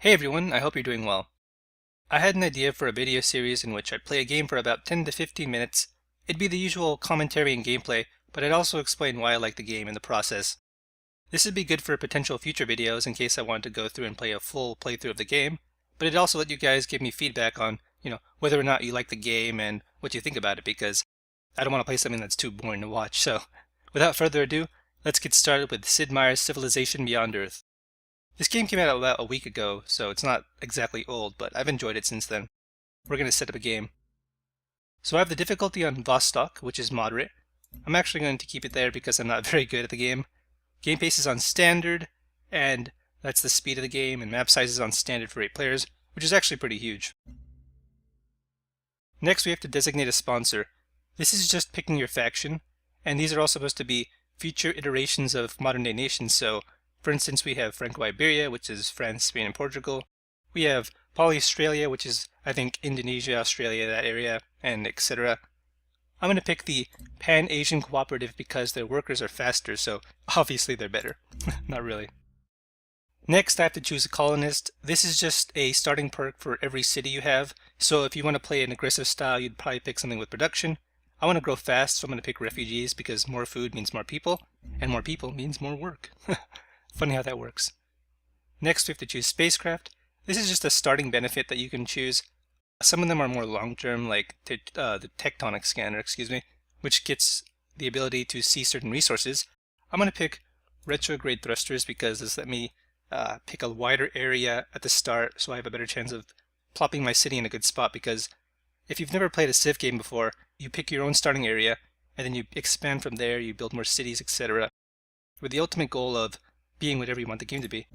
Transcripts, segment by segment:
Hey everyone, I hope you're doing well. I had an idea for a video series in which I'd play a game for about 10 to 15 minutes. It'd be the usual commentary and gameplay, but I'd also explain why I like the game in the process. This would be good for potential future videos in case I wanted to go through and play a full playthrough of the game, but it'd also let you guys give me feedback on, whether or not you like the game and what you think about it, because I don't want to play something that's too boring to watch. So, without further ado, let's get started with Sid Meier's Civilization Beyond Earth. This game came out about a week ago, so it's not exactly old, but I've enjoyed it since then. We're going to set up a game. So I have the difficulty on Vostok, which is moderate. I'm actually going to keep it there because I'm not very good at the game. Game pace is on standard, and that's the speed of the game, and map size is on standard for 8 players, which is actually pretty huge. Next we have to designate a sponsor. This is just picking your faction, and these are all supposed to be future iterations of modern day nations, so for instance, we have Franco-Iberia, which is France, Spain, and Portugal. We have Polyaustralia, which is, I think, Indonesia, Australia, that area, and etc. I'm going to pick the Pan-Asian Cooperative because their workers are faster, so obviously they're better. Not really. Next, I have to choose a colonist. This is just a starting perk for every city you have, so if you want to play an aggressive style, you'd probably pick something with production. I want to grow fast, so I'm going to pick refugees because more food means more people, and more people means more work. Funny how that works. Next we have to choose spacecraft. This is just a starting benefit that you can choose. Some of them are more long-term, like the tectonic scanner, which gets the ability to see certain resources. I'm going to pick retrograde thrusters because this let me pick a wider area at the start, so I have a better chance of plopping my city in a good spot, because if you've never played a Civ game before, you pick your own starting area, and then you expand from there, you build more cities, etc. with the ultimate goal of being whatever you want the game to be.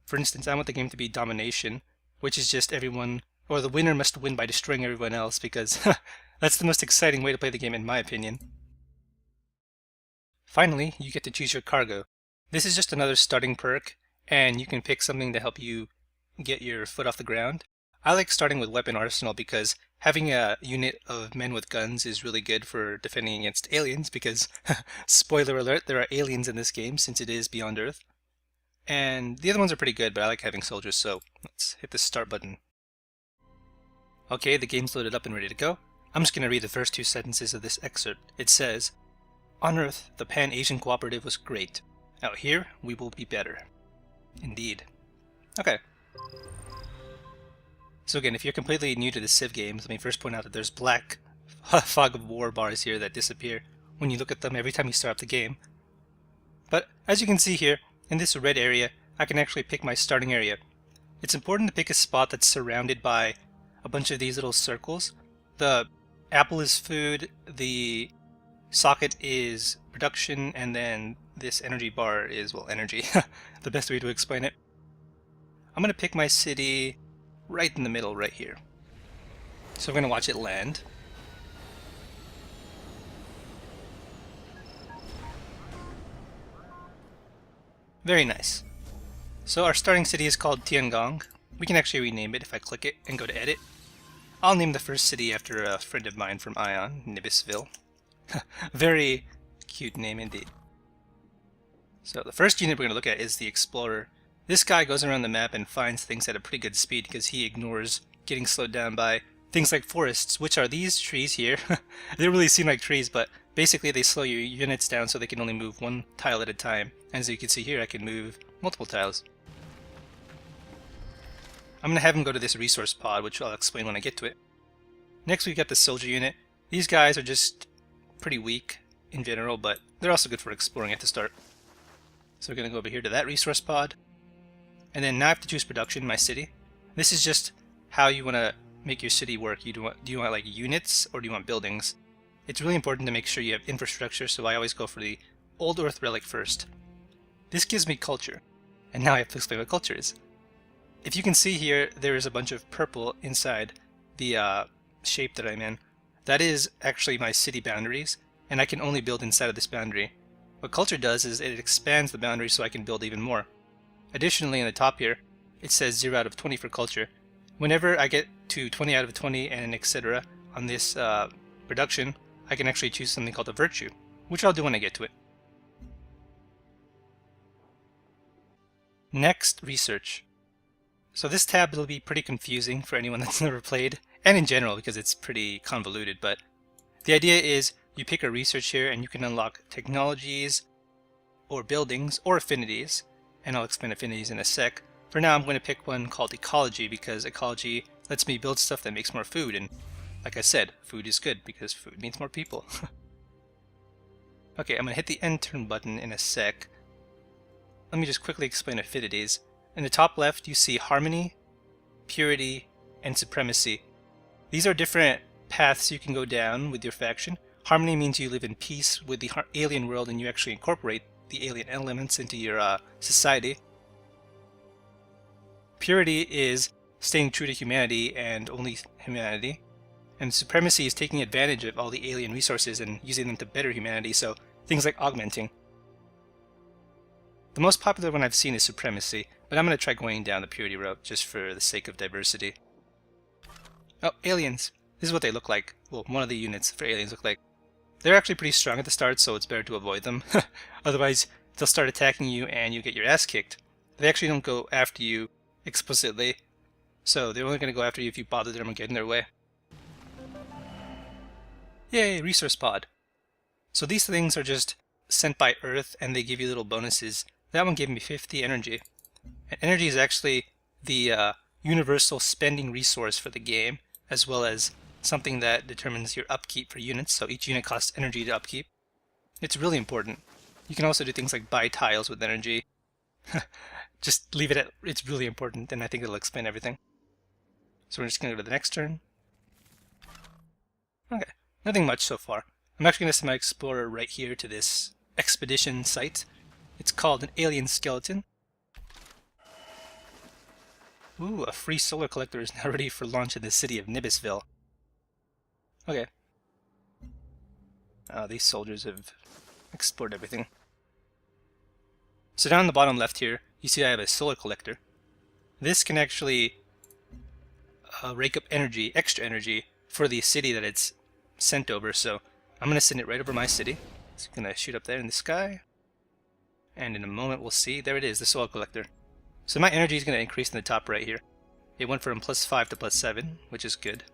For instance, I want the game to be domination, which is just everyone, or the winner must win by destroying everyone else, because that's the most exciting way to play the game in my opinion. Finally, you get to choose your cargo. This is just another starting perk, and you can pick something to help you get your foot off the ground. I like starting with weapon arsenal because having a unit of men with guns is really good for defending against aliens because, spoiler alert, there are aliens in this game since it is Beyond Earth. And the other ones are pretty good, but I like having soldiers, so let's hit the start button. Okay, the game's loaded up and ready to go. I'm just going to read the first 2 sentences of this excerpt. It says, "On Earth, the Pan-Asian Cooperative was great. Out here, we will be better." Indeed. Okay. So again, if you're completely new to the Civ games, let me first point out that there's black fog of war bars here that disappear when you look at them every time you start up the game. But as you can see here, in this red area, I can actually pick my starting area. It's important to pick a spot that's surrounded by a bunch of these little circles. The apple is food, the socket is production, and then this energy bar is, well, energy. The best way to explain it. I'm going to pick my city right in the middle, right here. So we're going to watch it land. Very nice. So our starting city is called Tiangong. We can actually rename it if I click it and go to edit. I'll name the first city after a friend of mine from Ion, Nibisville. Very cute name indeed. So the first unit we're going to look at is the Explorer. This guy goes around the map and finds things at a pretty good speed because he ignores getting slowed down by things like forests, which are these trees here. They don't really seem like trees, but basically they slow your units down so they can only move 1 tile at a time. And as you can see here, I can move multiple tiles. I'm going to have him go to this resource pod, which I'll explain when I get to it. Next we've got the soldier unit. These guys are just pretty weak in general, but they're also good for exploring at the start. So we're going to go over here to that resource pod. And then now I have to choose production in my city. This is just how you want to make your city work. Do you want like units or do you want buildings? It's really important to make sure you have infrastructure, so I always go for the Old Earth Relic first. This gives me culture. And now I have to explain what culture is. If you can see here, there is a bunch of purple inside the shape that I'm in. That is actually my city boundaries, and I can only build inside of this boundary. What culture does is it expands the boundary so I can build even more. Additionally, in the top here, it says 0 out of 20 for culture. Whenever I get to 20 out of 20 and etc. on this production, I can actually choose something called a virtue, which I'll do when I get to it. Next, research. So this tab will be pretty confusing for anyone that's never played, and in general because it's pretty convoluted, but the idea is you pick a research here and you can unlock technologies or buildings or affinities, and I'll explain affinities in a sec. For now I'm going to pick one called ecology because ecology lets me build stuff that makes more food, and like I said, food is good because food means more people. Okay, I'm going to hit the end turn button in a sec. Let me just quickly explain affinities. In the top left you see harmony, purity, and supremacy. These are different paths you can go down with your faction. Harmony means you live in peace with the alien world and you actually incorporate the alien elements into your society. Purity is staying true to humanity and only humanity. And supremacy is taking advantage of all the alien resources and using them to better humanity, so things like augmenting. The most popular one I've seen is supremacy, but I'm going to try going down the purity route just for the sake of diversity. Oh, aliens! This is what they look like. Well, one of the units for aliens look like. They're actually pretty strong at the start, so it's better to avoid them. Otherwise, they'll start attacking you and you get your ass kicked. They actually don't go after you explicitly, so they're only going to go after you if you bother them or get in their way. Yay, resource pod. So these things are just sent by Earth and they give you little bonuses. That one gave me 50 energy. And energy is actually the universal spending resource for the game, as well as something that determines your upkeep for units, so each unit costs energy to upkeep. It's really important. You can also do things like buy tiles with energy. Just leave it at, it's really important, and I think it'll explain everything. So we're just going to go to the next turn. Okay, nothing much so far. I'm actually going to send my explorer right here to this expedition site. It's called an alien skeleton. Ooh, a free solar collector is now ready for launch in the city of Nibisville. Okay. These soldiers have explored everything. So down on the bottom left here, you see I have a solar collector. This can actually rake up energy, extra energy, for the city that it's sent over, so I'm going to send it right over my city. It's going to shoot up there in the sky. And in a moment we'll see, there it is, the solar collector. So my energy is going to increase in the top right here. It went from +5 to +7, which is good.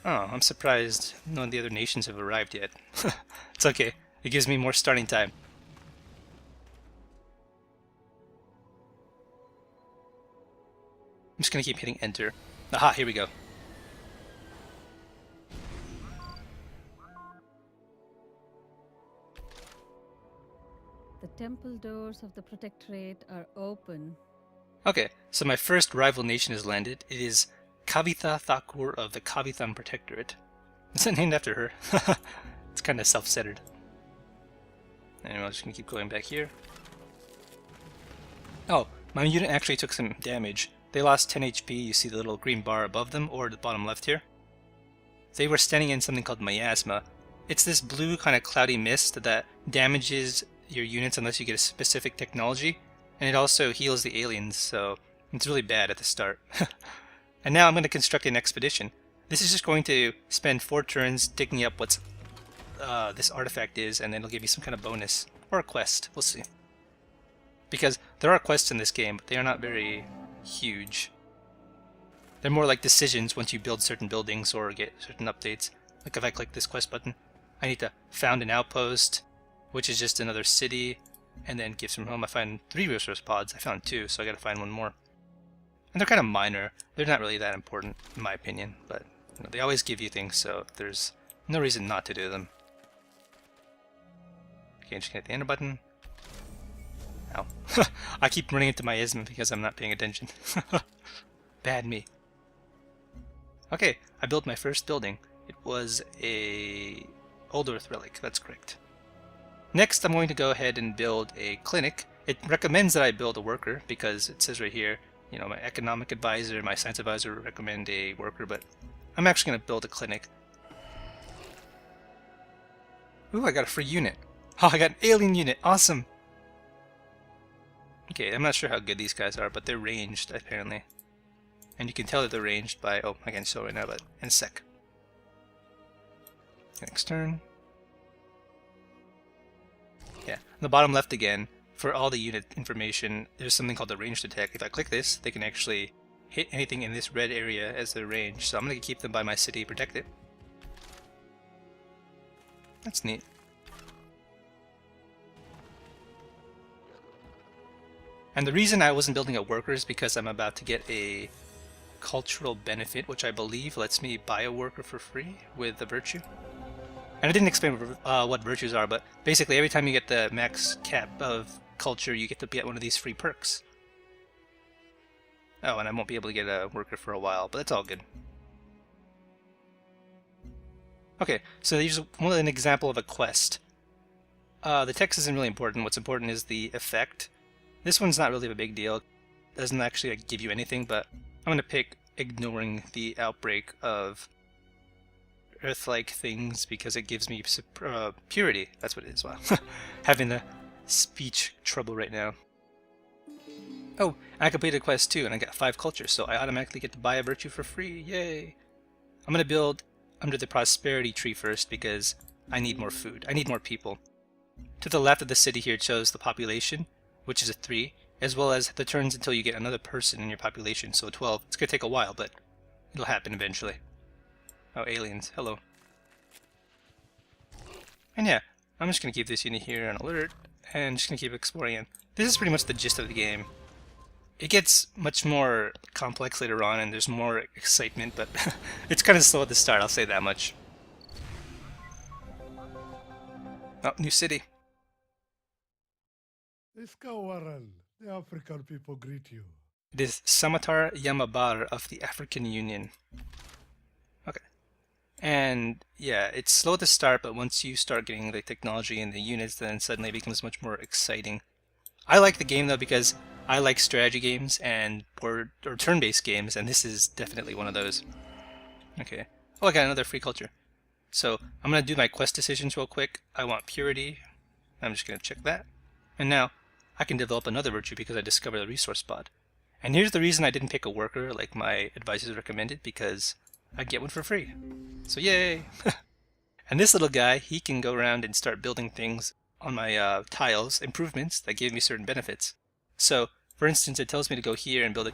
Oh, I'm surprised none of the other nations have arrived yet. It's okay, it gives me more starting time. I'm just going to keep hitting enter. Aha, here we go. The temple doors of the Protectorate are open. Okay, so my first rival nation has landed. It is Kavitha Thakur of the Kavithan Protectorate. Is it named after her? It's kind of self-centered. Anyway, I'm just going to keep going back here. Oh, my unit actually took some damage. They lost 10 HP, you see the little green bar above them, or the bottom left here. They were standing in something called miasma. It's this blue kind of cloudy mist that damages your units unless you get a specific technology, and it also heals the aliens, so it's really bad at the start. And now I'm going to construct an expedition. This is just going to spend 4 turns digging up what's this artifact is, and then it'll give you some kind of bonus, or a quest, we'll see. Because there are quests in this game, but they are not very huge. They're more like decisions once you build certain buildings or get certain updates. Like if I click this quest button, I need to found an outpost, which is just another city, and then give some home. I find 3 resource pods. I found 2, so I gotta find one more. And they're kind of minor. They're not really that important, in my opinion, but you know, they always give you things, so there's no reason not to do them. Okay, I'm just gonna hit the enter button. Ow. I keep running into miasma because I'm not paying attention. Bad me. Okay, I built my first building. It was a Old Earth relic, that's correct. Next, I'm going to go ahead and build a clinic. It recommends that I build a worker because it says right here, you know, my economic advisor, my science advisor recommend a worker, but I'm actually going to build a clinic. Ooh, I got a free unit. Oh, I got an alien unit. Awesome. Okay, I'm not sure how good these guys are, but they're ranged, apparently. And you can tell that they're ranged by... Oh, I can't show right now, but in a sec. Next turn. Yeah, on the bottom left again, for all the unit information, there's something called the ranged attack. If I click this, they can actually hit anything in this red area as their range. So I'm going to keep them by my city, protect it. That's neat. And the reason I wasn't building a worker is because I'm about to get a cultural benefit, which I believe lets me buy a worker for free with the virtue. And I didn't explain what virtues are, but basically every time you get the max cap of culture, you get to get one of these free perks. Oh, and I won't be able to get a worker for a while, but that's all good. Okay, so here's an example of a quest. The text isn't really important. What's important is the effect. This one's not really a big deal. It doesn't actually give you anything, but I'm going to pick ignoring the outbreak of Earth-like things because it gives me purity. That's what it is. Wow. Having the speech trouble right now. Oh, I completed quest 2 and I got 5 cultures, so I automatically get to buy a virtue for free. Yay! I'm going to build under the prosperity tree first because I need more food. I need more people. To the left of the city here it shows the population, which is a 3, as well as the turns until you get another person in your population, so 12. It's going to take a while, but it'll happen eventually. Oh, aliens. Hello. And yeah, I'm just going to keep this unit here on alert, and just going to keep exploring it. This is pretty much the gist of the game. It gets much more complex later on, and there's more excitement, but it's kind of slow at the start, I'll say that much. Oh, new city. Iskawaran, the African people greet you. It is Samatar Yamabar of the African Union. Okay. And yeah, it's slow at the start, but once you start getting the technology and the units, then suddenly it becomes much more exciting. I like the game though because I like strategy games and or turn-based games, and this is definitely one of those. Okay. Oh, I got another free culture. So I'm going to do my quest decisions real quick. I want purity. I'm just going to check that. And now I can develop another virtue because I discovered a resource spot. And here's the reason I didn't pick a worker like my advisors recommended, because I get one for free. So yay! And this little guy, he can go around and start building things on my tiles, improvements that give me certain benefits. So, for instance, it tells me to go here and build a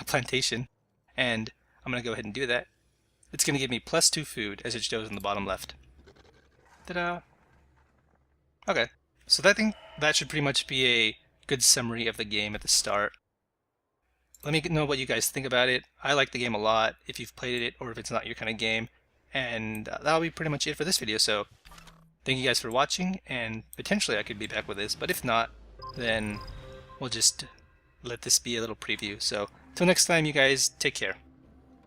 plantation, and I'm going to go ahead and do that. It's going to give me +2 food, as it shows in the bottom left. Ta-da! Okay, so that should pretty much be a good summary of the game at the start. Let me know what you guys think about it. I like the game a lot, if you've played it or if it's not your kind of game. And that'll be pretty much it for this video, so thank you guys for watching, and potentially I could be back with this, but if not, then we'll just let this be a little preview. So, till next time, you guys, take care.